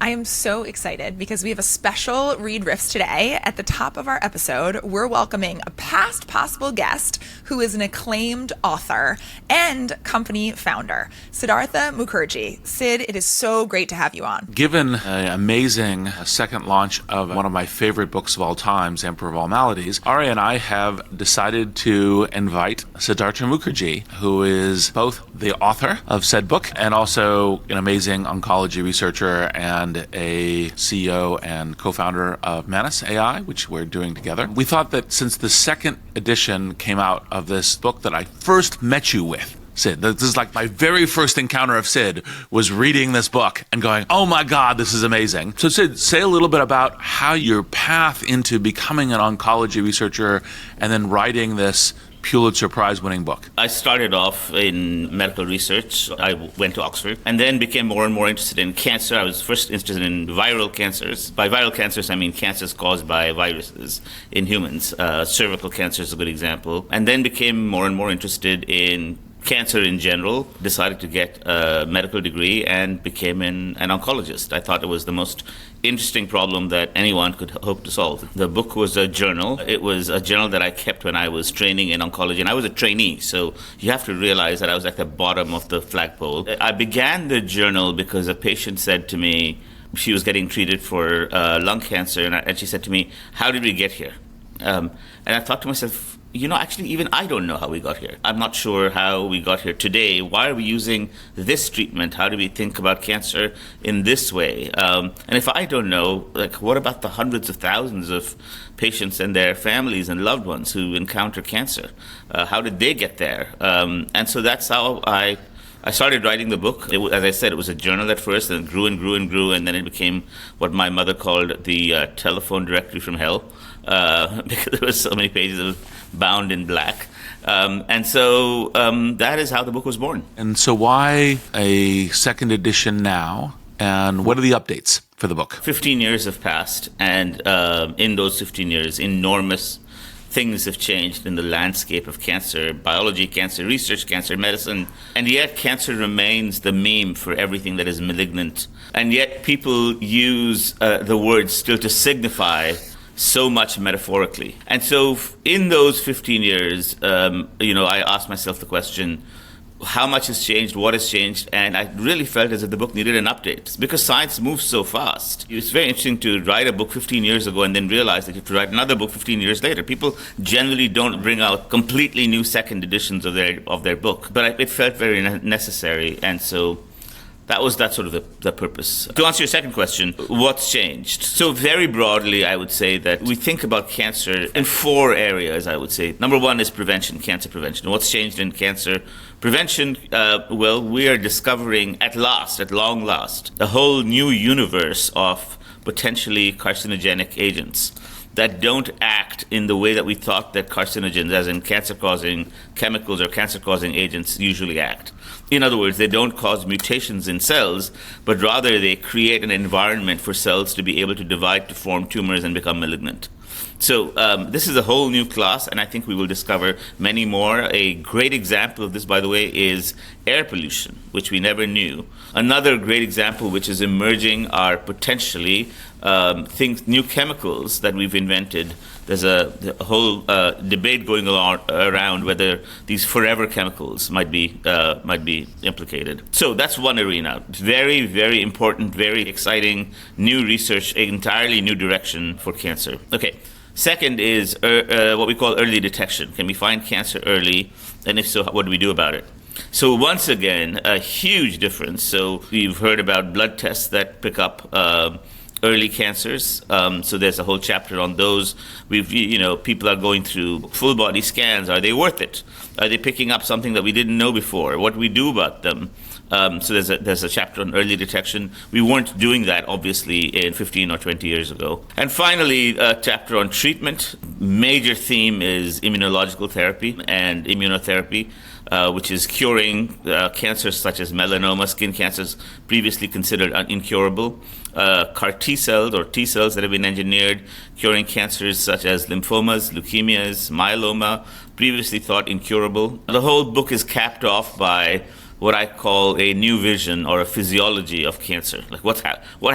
I am so excited because we have a special Reid Riffs today. At the top of our episode, we're welcoming a past possible guest who is an acclaimed author and company founder, Siddhartha Mukherjee. Sid, it is so great to have you on. Given an amazing second launch of one of my favorite books of all times, Emperor of All Maladies, Aria and I have decided to invite Siddhartha Mukherjee, who is both the author of said book and also an amazing oncology researcher and a CEO and co-founder of Manus AI, which we're doing together. We thought that since the second edition came out of this book that I first met you with, Sid, this is like my very first encounter of Sid, was reading this book and going, oh my God, this is amazing. So Sid, say a little bit about how your path into becoming an oncology researcher and then writing this Pulitzer Prize winning book. I started off in medical research. I went to Oxford and then became more and more interested in cancer. I was first interested in viral cancers. By viral cancers, I mean cancers caused by viruses in humans. Cervical cancer is a good example. And then became more and more interested in cancer in general, decided to get a medical degree and became an oncologist. I thought it was the most interesting problem that anyone could hope to solve. The book was a journal. It was a journal that I kept when I was training in oncology, and I was a trainee, so you have to realize that I was at the bottom of the flagpole. I began the journal because a patient said to me, she was getting treated for lung cancer, and she said to me, how did we get here? And I thought to myself, actually, even I don't know how we got here. I'm not sure how we got here today. Why are we using this treatment? How do we think about cancer in this way? And if I don't know, what about the hundreds of thousands of patients and their families and loved ones who encounter cancer? How did they get there? And so that's how I started writing the book. As I said, it was a journal at first, and it grew and grew and grew, and then it became what my mother called the telephone directory from hell, because there were so many pages of bound in black. And so that is how the book was born. And so why a second edition now, and what are the updates for the book? 15 years have passed, and in those 15 years, enormous things have changed in the landscape of cancer, biology, cancer research, cancer medicine, and yet cancer remains the meme for everything that is malignant. And yet people use the word still to signify so much metaphorically. And so in those 15 years, I asked myself the question, how much has changed, what has changed, and I really felt as if the book needed an update because science moves so fast. It's very interesting to write a book 15 years ago and then realize that you have to write another book 15 years later. People generally don't bring out completely new second editions of their book, but it felt very necessary, and so that's sort of the purpose. To answer your second question, what's changed? So very broadly, I would say that we think about cancer in four areas, I would say. Number one is prevention, cancer prevention. What's changed in cancer prevention? We are discovering at long last, a whole new universe of potentially carcinogenic agents that don't act in the way that we thought that carcinogens, as in cancer-causing chemicals or cancer-causing agents, usually act. In other words, they don't cause mutations in cells, but rather they create an environment for cells to be able to divide to form tumors and become malignant. So this is a whole new class, and I think we will discover many more. A great example of this, by the way, is air pollution, which we never knew. Another great example which is emerging are potentially new chemicals that we've invented. There's a whole debate going around whether these forever chemicals might be implicated. So that's one arena. Very, very important, very exciting, new research, entirely new direction for cancer. Okay. Second is what we call early detection. Can we find cancer early? And if so, what do we do about it? So once again, a huge difference. So we've heard about blood tests that pick up early cancers. So there's a whole chapter on those. People are going through full body scans. Are they worth it? Are they picking up something that we didn't know before? What do we do about them? So there's a chapter on early detection. We weren't doing that, obviously, in 15 or 20 years ago. And finally, a chapter on treatment. Major theme is immunological therapy and immunotherapy, which is curing cancers such as melanoma, skin cancers previously considered incurable. CAR T cells or T cells that have been engineered, curing cancers such as lymphomas, leukemias, myeloma, previously thought incurable. The whole book is capped off by what I call a new vision or a physiology of cancer. Like what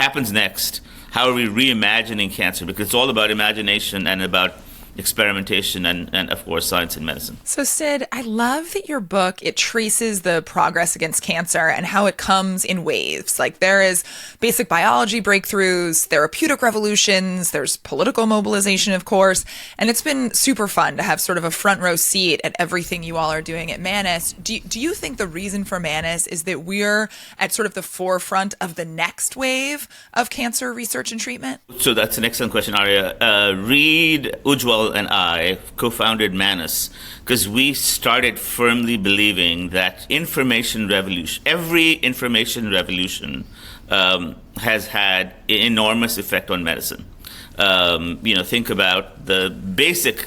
happens next? How are we reimagining cancer? Because it's all about imagination and about experimentation and of course, science and medicine. So Sid, I love that your book, it traces the progress against cancer and how it comes in waves. Like there is basic biology breakthroughs, therapeutic revolutions, there's political mobilization, of course, and it's been super fun to have sort of a front row seat at everything you all are doing at Manus. Do you think the reason for Manus is that we're at sort of the forefront of the next wave of cancer research and treatment? So that's an excellent question, Aria. Reid, Ujwal, and I co-founded Manus because we started firmly believing that every information revolution has had an enormous effect on medicine. Think about the basic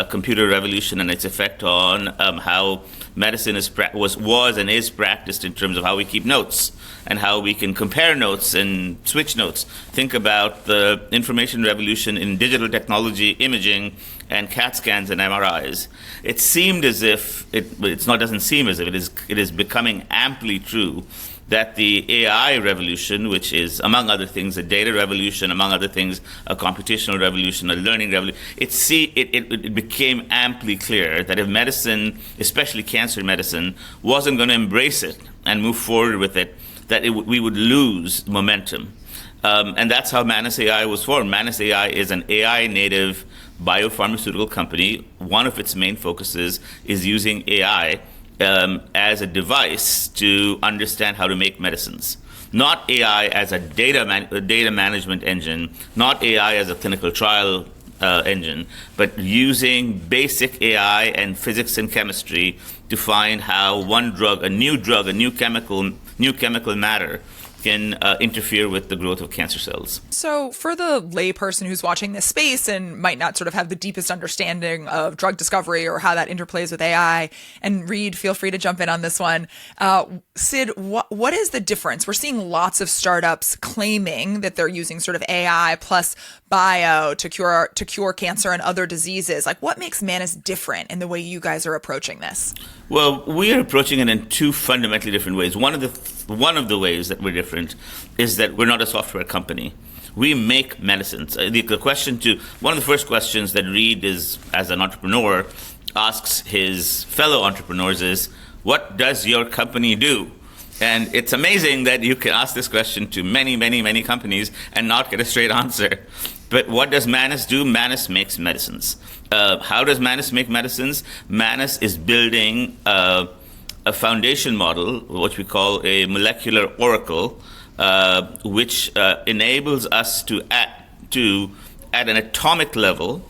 computer revolution and its effect on how medicine was and is practiced in terms of how we keep notes and how we can compare notes and switch notes. Think about the information revolution in digital technology, imaging, and CAT scans and MRIs. It seemed as if doesn't seem as if it is becoming amply true that the AI revolution, which is, among other things, a data revolution, among other things, a computational revolution, a learning revolution, it became amply clear that if medicine, especially cancer medicine, wasn't going to embrace it and move forward with it, that we would lose momentum. And that's how Manus AI was formed. Manus AI is an AI-native biopharmaceutical company. One of its main focuses is using AI as a device to understand how to make medicines. Not AI as a data management engine, not AI as a clinical trial engine, but using basic AI and physics and chemistry to find how a new chemical matter can interfere with the growth of cancer cells. So for the layperson who's watching this space and might not sort of have the deepest understanding of drug discovery or how that interplays with AI, and Reid, feel free to jump in on this one. Sid, what is the difference? We're seeing lots of startups claiming that they're using sort of AI plus bio to cure cancer and other diseases. Like, what makes Manus different in the way you guys are approaching this? Well, we are approaching it in two fundamentally different ways. One of the ways that we're different is that we're not a software company. We make medicines. One of the first questions that Reid as an entrepreneur asks his fellow entrepreneurs is, what does your company do? And it's amazing that you can ask this question to many, many, many companies and not get a straight answer. But what does Manus do? Manus makes medicines. How does Manus make medicines? Manus is building a foundation model, what we call a molecular oracle, which enables us to at an atomic level,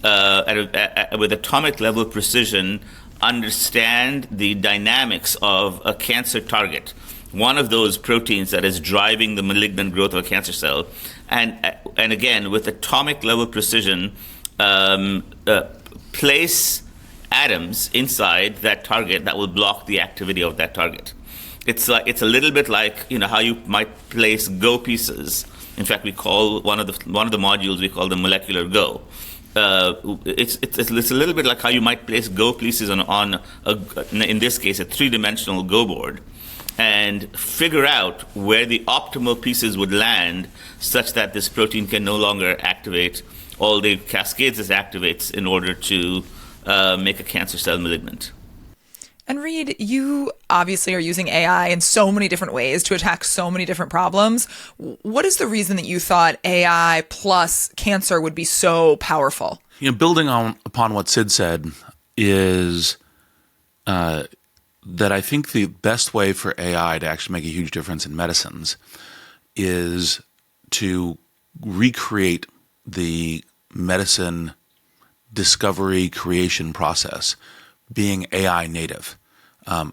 with atomic level precision, understand the dynamics of a cancer target, one of those proteins that is driving the malignant growth of a cancer cell, and again with atomic level precision, place atoms inside that target that will block the activity of that target. It's a little bit like how you might place Go pieces. In fact, we call one of the modules we call the molecular Go. It's a little bit like how you might place Go pieces on in this case a three-dimensional Go board, and figure out where the optimal pieces would land such that this protein can no longer activate all the cascades it activates in order to make a cancer cell malignant. And Reid, you obviously are using AI in so many different ways to attack so many different problems. What is the reason that you thought AI plus cancer would be so powerful? Building upon what Sid said is that I think the best way for AI to actually make a huge difference in medicines is to recreate the medicine discovery creation process being AI native,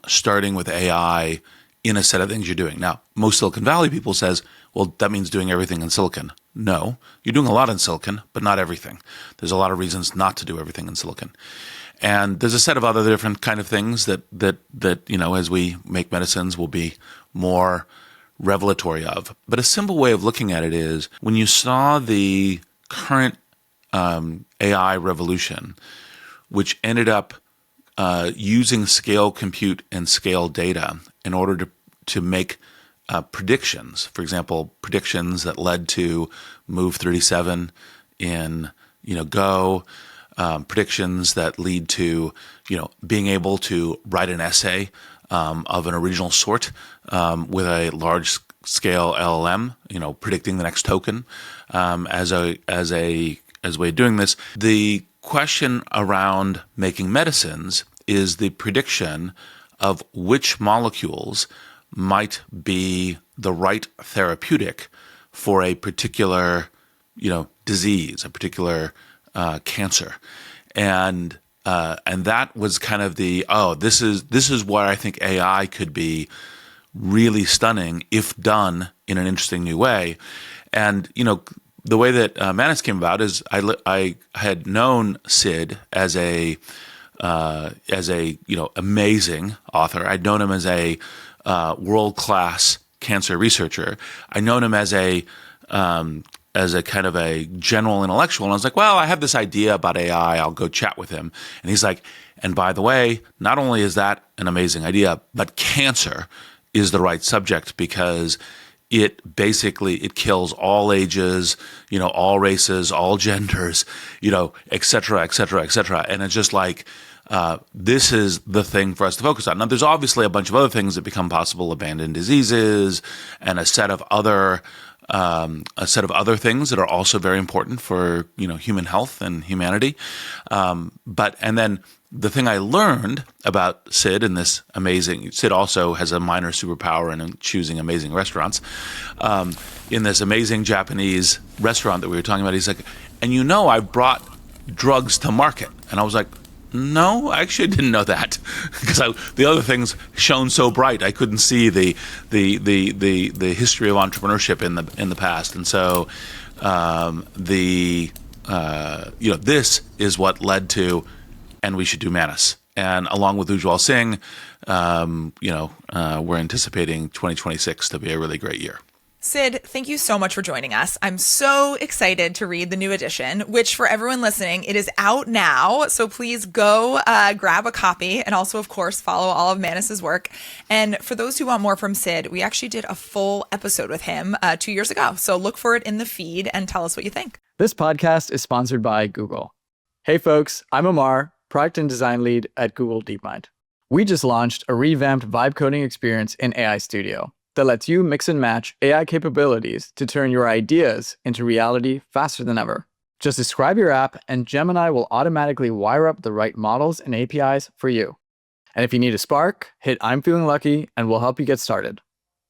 starting with AI in a set of things you're doing. Now, most Silicon Valley people says, well, that means doing everything in silicon. No, you're doing a lot in silicon, but not everything. There's a lot of reasons not to do everything in silicon. And there's a set of other different kind of things that as we make medicines will be more revelatory of. But a simple way of looking at it is when you saw the current AI revolution, which ended up using scale compute and scale data in order to make predictions. For example, predictions that led to move 37 in Go, predictions that lead to being able to write an essay of an original sort with a large scale LLM, predicting the next token as a way of doing this. The question around making medicines is the prediction of which molecules might be the right therapeutic for a particular, disease, a particular cancer, and that was kind of this is where I think AI could be really stunning if done in an interesting new way. And the way that Manus came about is I had known Sid as a amazing author. I'd known him as a world-class cancer researcher. I'd known him as a kind of a general intellectual. And I was like, well, I have this idea about AI. I'll go chat with him. And he's like, and by the way, not only is that an amazing idea, but cancer is the right subject because it kills all ages, all races, all genders, et cetera, et cetera, et cetera. And it's just like, this is the thing for us to focus on. Now, there's obviously a bunch of other things that become possible, abandoned diseases, and a set of other things that are also very important for human health and humanity. And then the thing I learned about Sid and this amazing Sid also has a minor superpower in choosing amazing restaurants. In this amazing Japanese restaurant that we were talking about, he's like, and I brought drugs to market, and I was like, no, I actually didn't know that because the other things shone so bright. I couldn't see the history of entrepreneurship in the past, and so this is what led to, and we should do Manus. And along with Ujjwal Singh, we're anticipating 2026 to be a really great year. Sid, thank you so much for joining us. I'm so excited to read the new edition, which for everyone listening, it is out now. So please go grab a copy and also, of course, follow all of Manus's work. And for those who want more from Sid, we actually did a full episode with him 2 years ago. So look for it in the feed and tell us what you think. This podcast is sponsored by Google. Hey folks, I'm Amar, product and design lead at Google DeepMind. We just launched a revamped vibe coding experience in AI Studio that lets you mix and match AI capabilities to turn your ideas into reality faster than ever. Just describe your app and Gemini will automatically wire up the right models and APIs for you. And if you need a spark, hit I'm feeling lucky and we'll help you get started.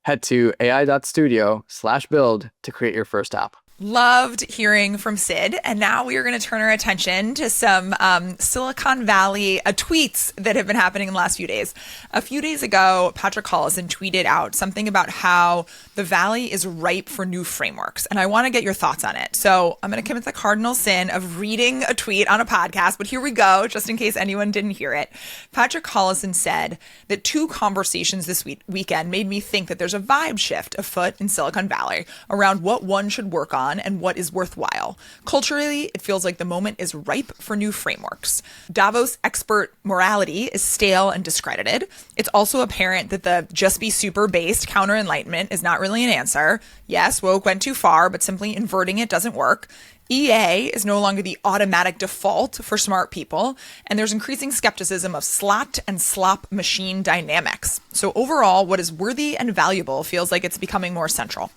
Head to ai.studio/build to create your first app. Loved hearing from Sid. And now we are going to turn our attention to some Silicon Valley tweets that have been happening in the last few days. A few days ago, Patrick Collison tweeted out something about how the Valley is ripe for new frameworks. And I want to get your thoughts on it. So I'm going to commit the cardinal sin of reading a tweet on a podcast, but here we go, just in case anyone didn't hear it. Patrick Collison said that 2 conversations this weekend made me think that there's a vibe shift afoot in Silicon Valley around what one should work on and what is worthwhile. Culturally, it feels like the moment is ripe for new frameworks. Davos expert morality is stale and discredited. It's also apparent that the just be super based counter enlightenment is not really an answer. Yes, woke went too far, but simply inverting it doesn't work. EA is no longer the automatic default for smart people, and there's increasing skepticism of slot and slop machine dynamics. So overall, what is worthy and valuable feels like it's becoming more central.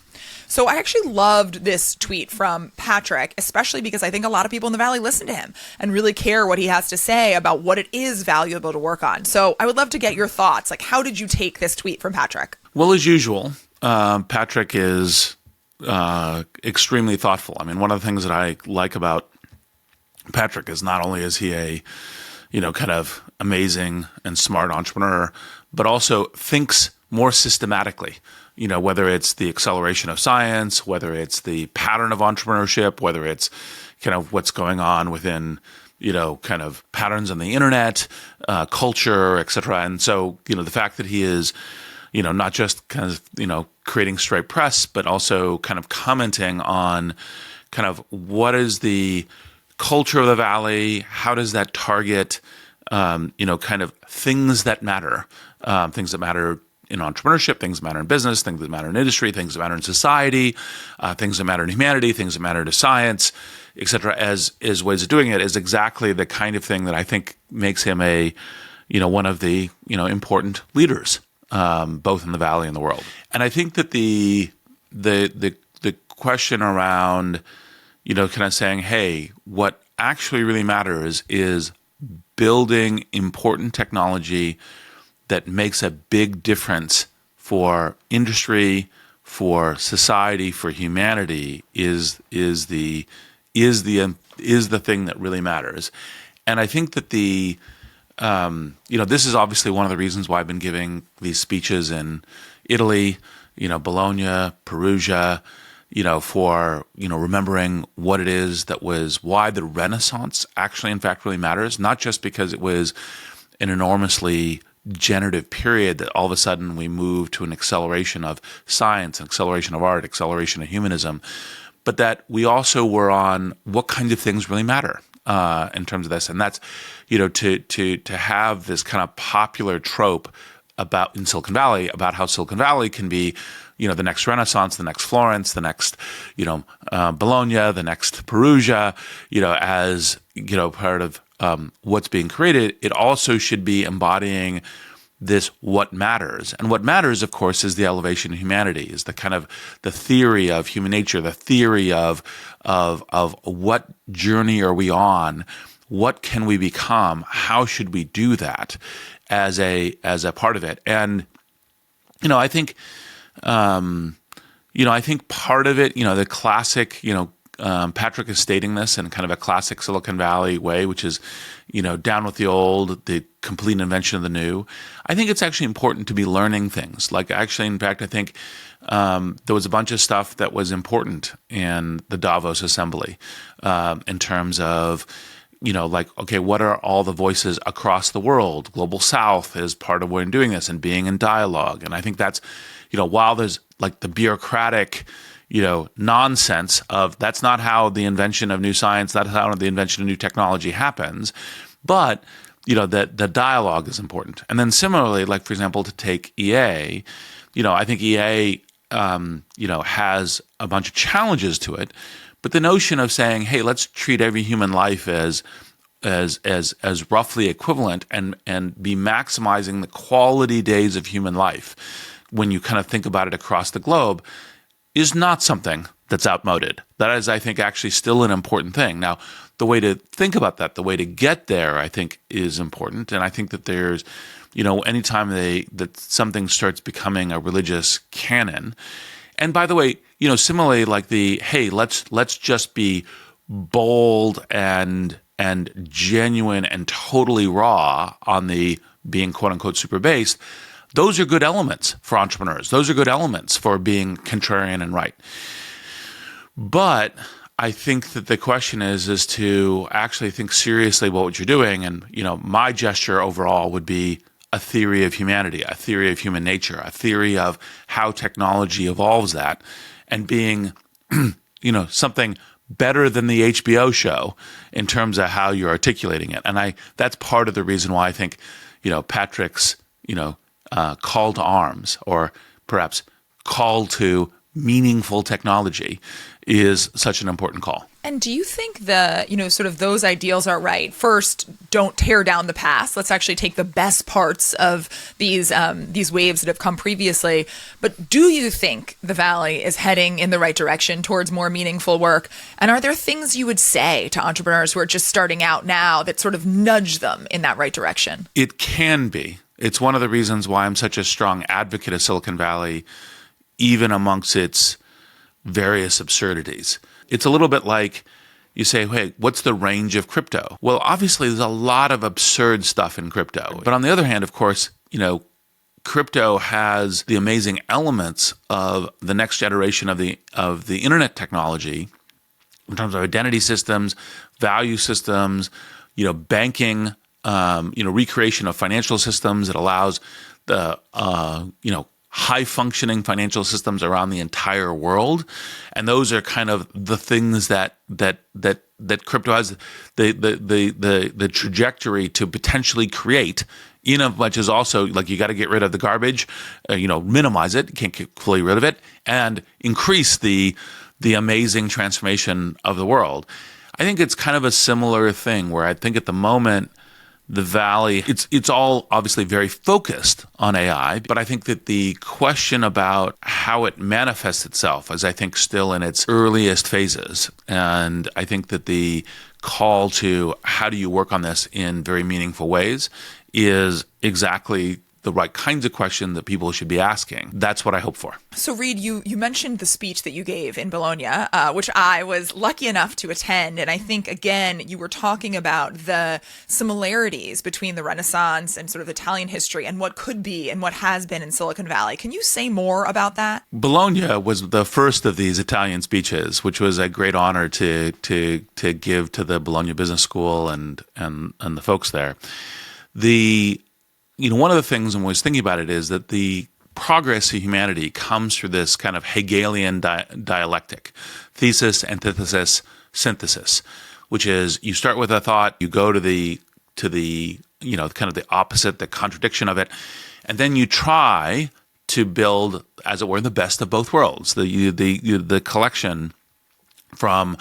So I actually loved this tweet from Patrick, especially because I think a lot of people in the Valley listen to him and really care what he has to say about what it is valuable to work on. So I would love to get your thoughts. Like, how did you take this tweet from Patrick? Well, as usual, Patrick is extremely thoughtful. I mean, one of the things that I like about Patrick is not only is he a, kind of amazing and smart entrepreneur, but also thinks more systematically, whether it's the acceleration of science, whether it's the pattern of entrepreneurship, whether it's kind of what's going on within, kind of patterns on the internet, culture, et cetera. And so, the fact that he is, not just kind of, creating straight press, but also kind of commenting on kind of what is the culture of the Valley, how does that target kind of things that matter in entrepreneurship, things that matter in business, things that matter in industry, things that matter in society, things that matter in humanity, things that matter to science, et cetera, as ways of doing it, is exactly the kind of thing that I think makes him one of the important leaders, both in the Valley and the world. And I think that the question around, kind of saying, hey, what actually really matters is building important technology that makes a big difference for industry, for society, for humanity is the thing that really matters. And I think that this is obviously one of the reasons why I've been giving these speeches in Italy, Bologna, Perugia, for, remembering what it is that was why the Renaissance actually, in fact, really matters, not just because it was an enormously generative period that all of a sudden we moved to an acceleration of science, an acceleration of art, acceleration of humanism, but that we also were on what kinds of things really matter in terms of this. And that's, to have this kind of popular trope in Silicon Valley about how Silicon Valley can be, the next Renaissance, the next Florence, the next, Bologna, the next Perugia, as, part of what's being created. It also should be embodying this what matters. And what matters, of course, is the elevation of humanity, is the kind of the theory of human nature, the theory of what journey are we on, what can we become, how should we do that as a part of it. And I think I think part of it, the classic, Patrick is stating this in kind of a classic Silicon Valley way, which is, down with the old, the complete invention of the new. I think it's actually important to be learning things. Like, actually, in fact, I think there was a bunch of stuff that was important in the Davos Assembly in terms of, okay, what are all the voices across the world? Global South is part of when doing this and being in dialogue. And I think that's, while there's like the bureaucratic, nonsense of that's not how the invention of new science, that's how the invention of new technology happens. But, that the dialogue is important. And then similarly, like, for example, to take EA, I think EA, has a bunch of challenges to it. But the notion of saying, hey, let's treat every human life as roughly equivalent and be maximizing the quality days of human life when you kind of think about it across the globe is not something that's outmoded. That is, I think, actually still an important thing. Now, the way to think about that, the way to get there, I think, is important. And I think that there's, anytime that something starts becoming a religious canon. And by the way, similarly, like hey, let's just be bold and genuine and totally raw on the being quote unquote super based. Those are good elements for entrepreneurs. Those are good elements for being contrarian and right. But I think that the question is to actually think seriously about what you're doing. And, my gesture overall would be a theory of humanity, a theory of human nature, a theory of how technology evolves that, and being, something better than the HBO show in terms of how you're articulating it. And that's part of the reason why I think, Patrick's, call to arms, or perhaps call to meaningful technology, is such an important call. And do you think sort of those ideals are right? First, don't tear down the past. Let's actually take the best parts of these waves that have come previously. But do you think the Valley is heading in the right direction towards more meaningful work? And are there things you would say to entrepreneurs who are just starting out now that sort of nudge them in that right direction? It can be. It's one of the reasons why I'm such a strong advocate of Silicon Valley, even amongst its various absurdities. It's a little bit like you say, hey, what's the range of crypto? Well, obviously, there's a lot of absurd stuff in crypto. But on the other hand, of course, crypto has the amazing elements of the next generation of the internet technology in terms of identity systems, value systems, banking, recreation of financial systems. It allows the, high-functioning financial systems around the entire world, and those are kind of the things that crypto has the trajectory to potentially create. In as much as also, like, you got to get rid of the garbage, minimize it, you can't get fully rid of it, and increase the amazing transformation of the world. I think it's kind of a similar thing where I think at the moment, the Valley, it's all obviously very focused on AI, but I think that the question about how it manifests itself is, I think, still in its earliest phases. And I think that the call to how do you work on this in very meaningful ways is exactly the right kinds of questions that people should be asking. That's what I hope for. So, Reid, you mentioned the speech that you gave in Bologna, which I was lucky enough to attend. And I think, again, you were talking about the similarities between the Renaissance and sort of Italian history and what could be and what has been in Silicon Valley. Can you say more about that? Bologna was the first of these Italian speeches, which was a great honor to give to the Bologna Business School and the folks there. One of the things when I was thinking about it is that the progress of humanity comes through this kind of Hegelian dialectic, thesis, antithesis, synthesis, which is you start with a thought, you go to the kind of the opposite, the contradiction of it, and then you try to build, as it were, the best of both worlds, the collection from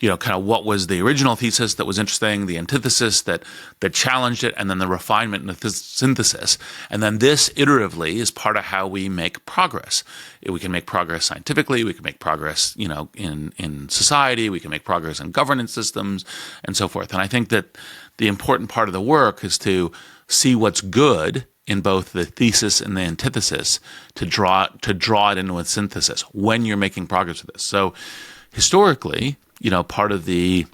kind of what was the original thesis that was interesting, the antithesis that challenged it, and then the refinement and the synthesis. And then this iteratively is part of how we make progress. We can make progress scientifically, we can make progress, in society, we can make progress in governance systems, and so forth. And I think that the important part of the work is to see what's good in both the thesis and the antithesis to draw it into a synthesis when you're making progress with this. So historically, part of the,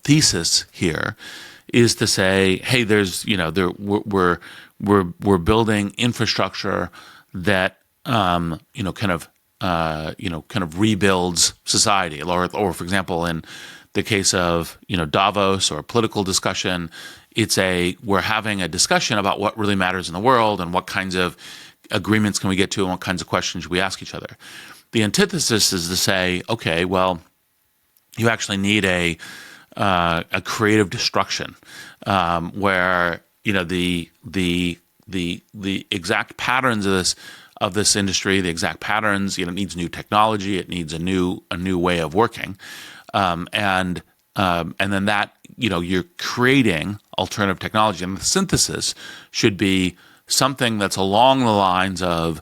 thesis here is to say, hey, there's, we're building infrastructure that, kind of rebuilds society. Or for example, in the case of, Davos or political discussion, we're having a discussion about what really matters in the world and what kinds of agreements can we get to and what kinds of questions should we ask each other. The antithesis is to say, okay, well, you actually need a creative destruction where the exact patterns of this industry, the exact patterns, it needs new technology, it needs a new way of working, and then that you're creating alternative technology, and the synthesis should be something that's along the lines of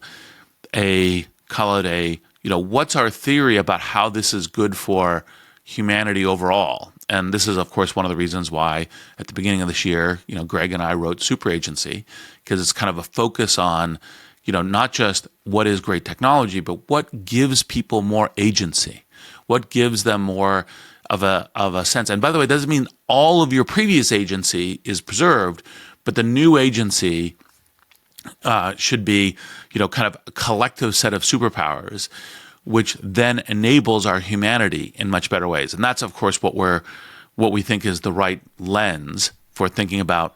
what's our theory about how this is good for humanity overall. And this is, of course, one of the reasons why at the beginning of this year, Greg and I wrote Super Agency, because it's kind of a focus on, not just what is great technology, but what gives people more agency, what gives them more of a sense. And by the way, it doesn't mean all of your previous agency is preserved, but the new agency should be, kind of a collective set of superpowers, which then enables our humanity in much better ways. And that's, of course, what we think is the right lens for thinking about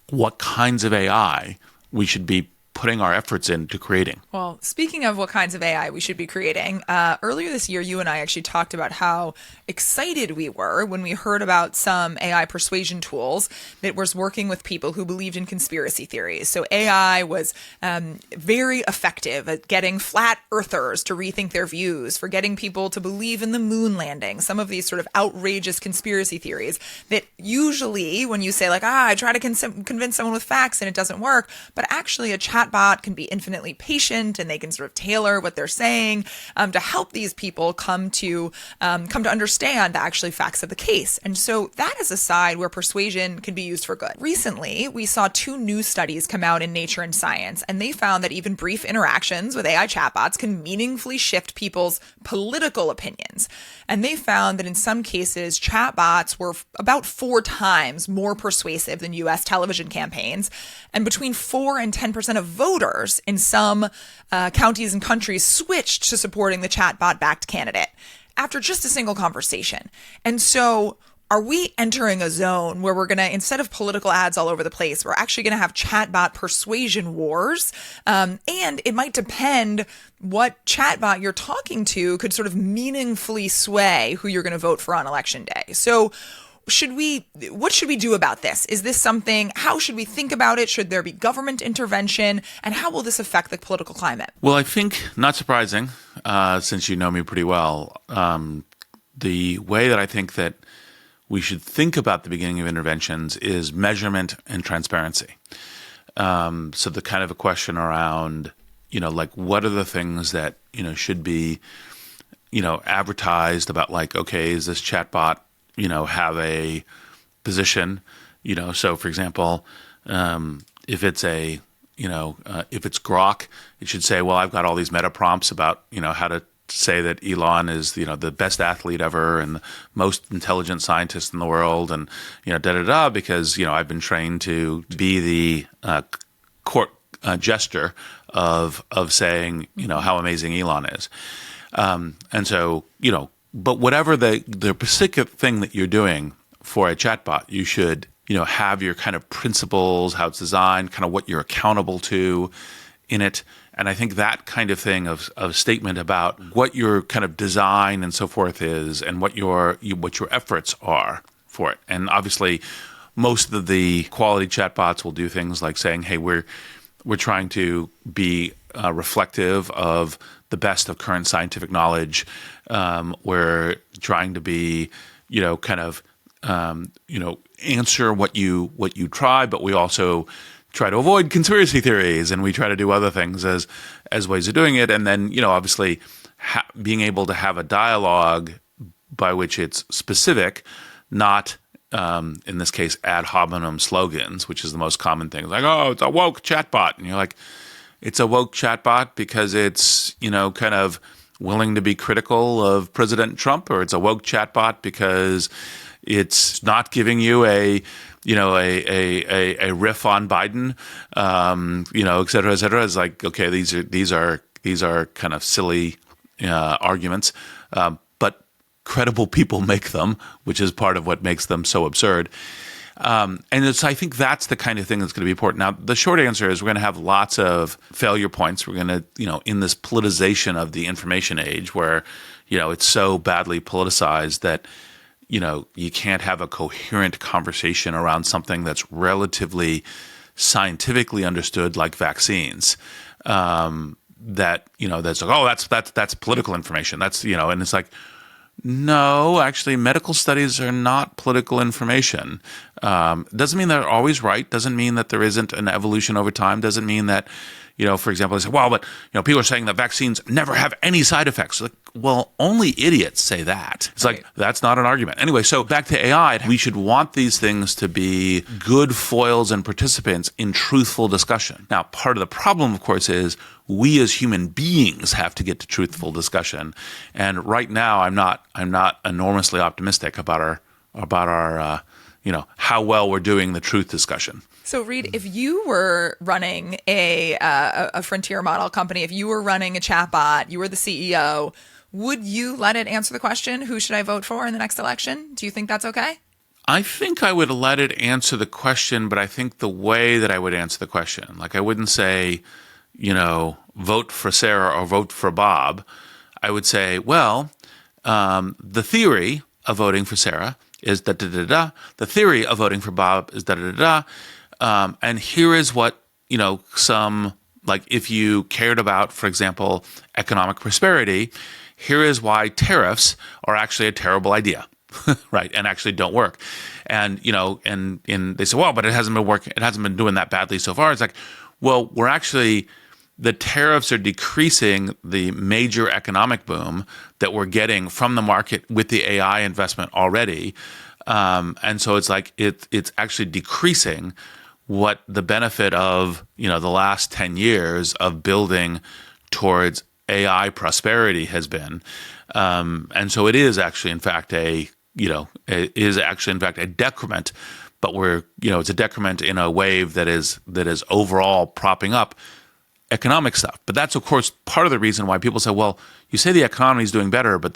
what kinds of AI we should be putting our efforts into creating. Well, speaking of what kinds of AI we should be creating, earlier this year, you and I actually talked about how excited we were when we heard about some AI persuasion tools that was working with people who believed in conspiracy theories. So AI was very effective at getting flat earthers to rethink their views, for getting people to believe in the moon landing, some of these sort of outrageous conspiracy theories that usually when you say I try to convince someone with facts and it doesn't work, but actually a chatbot can be infinitely patient and they can sort of tailor what they're saying to help these people come to understand the actually facts of the case. And so that is a side where persuasion can be used for good. Recently, we saw 2 new studies come out in Nature and Science, and they found that even brief interactions with AI chatbots can meaningfully shift people's political opinions. And they found that in some cases, chatbots were about 4 times more persuasive than US television campaigns, and between 4 and 10% of voters in some counties and countries switched to supporting the chatbot-backed candidate after just a single conversation. And so are we entering a zone where we're going to, instead of political ads all over the place, we're actually going to have chatbot persuasion wars? And it might depend what chatbot you're talking to could sort of meaningfully sway who you're going to vote for on election day. So what should we do about this? Is this something, how should we think about it? Should there be government intervention? And how will this affect the political climate? Well, I think, not surprising, since you know me pretty well, the way that I think that we should think about the beginning of interventions is measurement and transparency. So the kind of a question around, like what are the things that, should be, advertised about, like, okay, is this chatbot, have a position, so for example, if it's if it's Grok, it should say, well, I've got all these meta prompts about, how to say that Elon is, the best athlete ever and the most intelligent scientist in the world, and because I've been trained to be the court gesture of saying how amazing Elon is, and so but whatever the specific thing that you're doing for a chatbot, you should have your kind of principles, how it's designed, kind of what you're accountable to in it. And I think that kind of thing of statement about what your kind of design and so forth is, and what your efforts are for it. And obviously, most of the quality chatbots will do things like saying, "Hey, we're trying to be reflective of the best of current scientific knowledge. We're trying to be, answer what you try, but we also try to avoid conspiracy theories, and we try to do other things as ways of doing it." And then, obviously, being able to have a dialogue by which it's specific, not in this case ad hominem slogans, which is the most common thing. Like, oh, it's a woke chatbot, and you're like, it's a woke chatbot because it's kind of willing to be critical of President Trump, or it's a woke chatbot because it's not giving you a riff on Biden, et cetera, et cetera. It's like, okay, these are kind of silly arguments, but credible people make them, which is part of what makes them so absurd. And I think that's the kind of thing that's going to be important. Now, the short answer is we're going to have lots of failure points. We're going to, in this politicization of the information age where, it's so badly politicized that, you can't have a coherent conversation around something that's relatively scientifically understood, like vaccines. That's like, oh, that's political information. That's, and it's like, no, actually, medical studies are not political information. Doesn't mean they're always right. Doesn't mean that there isn't an evolution over time. Doesn't mean that, for example, they say, well, but people are saying that vaccines never have any side effects. Like, well, only idiots say that. It's like, that's not an argument. Anyway, so back to AI, we should want these things to be good foils and participants in truthful discussion. Now, part of the problem, of course, is we as human beings have to get to truthful discussion. And right now, I'm not enormously optimistic about our how well we're doing the truth discussion. So, Reid, if you were running a frontier model company, if you were running a chatbot, you were the CEO, would you let it answer the question, who should I vote for in the next election? Do you think that's okay? I think I would let it answer the question, but I think the way that I would answer the question, like I wouldn't say, vote for Sarah or vote for Bob. I would say, well, the theory of voting for Sarah is da-da-da-da. The theory of voting for Bob is da-da-da-da. And here is what, like if you cared about, for example, economic prosperity, here is why tariffs are actually a terrible idea, right? And actually don't work. And, and they say, well, but it hasn't been working. It hasn't been doing that badly so far. It's like, well, the tariffs are decreasing the major economic boom that we're getting from the market with the AI investment already. And so it's like, it's actually decreasing what the benefit of, the last 10 years of building towards AI prosperity has been. And so it is actually, in fact, a decrement, but it's a decrement in a wave that is overall propping up economic stuff. But that's, of course, part of the reason why people say, well, you say the economy is doing better, but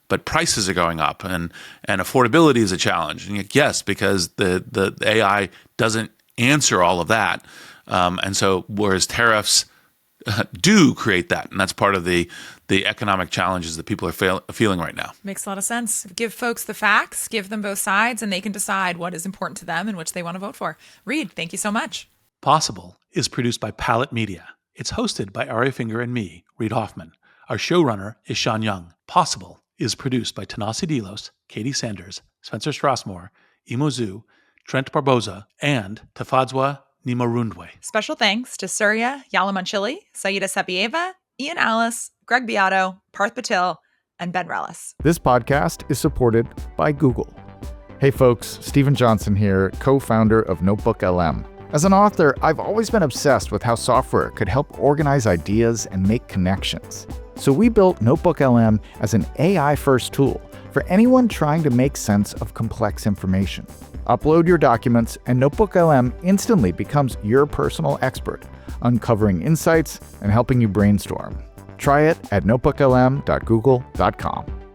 but prices are going up, and affordability is a challenge. And yes, because the AI doesn't answer all of that, and so whereas tariffs do create that, and that's part of the economic challenges that people are feeling right now. Makes a lot of sense. Give folks the facts, give them both sides, and they can decide what is important to them and which they want to vote for. Reid, thank you so much. Possible is produced by Palette Media. It's hosted by Aria Finger and me, Reid Hoffman. Our showrunner is Sean Young. Possible is produced by Tanasi Delos, Katie Sanders, Spencer Strasmore, Imo Zhu, Trent Barboza, and Tafadzwa Nimorundwe. Special thanks to Surya Yalamanchili, Saida Sapieva, Ian Alice, Greg Beato, Parth Patil, and Ben Rellis. This podcast is supported by Google. Hey folks, Stephen Johnson here, co-founder of NotebookLM. As an author, I've always been obsessed with how software could help organize ideas and make connections. So we built NotebookLM as an AI-first tool for anyone trying to make sense of complex information. Upload your documents, and NotebookLM instantly becomes your personal expert, uncovering insights and helping you brainstorm. Try it at notebooklm.google.com.